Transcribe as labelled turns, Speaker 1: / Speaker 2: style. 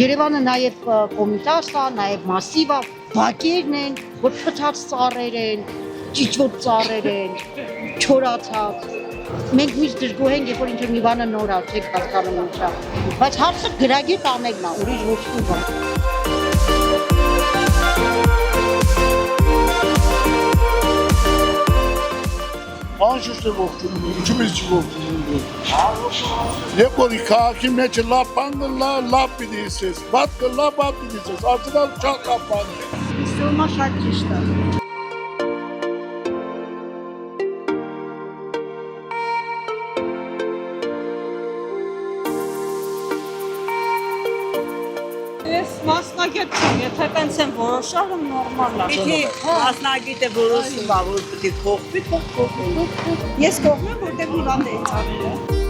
Speaker 1: Երևանը նաև կոմիտաս է, նաև մասիվ է, բակերն են, որ փչած ծառեր են, ճիճվոտ ծառեր են, չորացած։ Մենք միշտ դժգոհ ենք, երբ որ ինչ-որ մի բանը նոր է, չեք հասկանում ինչա։ Բայց հարցը գրագետ անելն է, ուրիշ ոչ մի բան։
Speaker 2: Անշուշտ է ողջունում, ինչու՞պես չի ողջունում։ Երբ որ քաղաքի մեջ լավ բան կլա, լավ պիտի իսես, բադ կլա, բադ պիտի իսես, արդյոք շատ լավ բան է։
Speaker 1: Սոմա շատ ճիշտ է։
Speaker 3: Ես մասնագետ չեմ, եթե տենց եմ որոշել, նորմալ է։
Speaker 4: Պիտի մասնագետը որոշում, որ պիտի կողմի, կողմի։
Speaker 3: Ես կողմ եմ, որտեղ հիվանդ է ծառերը։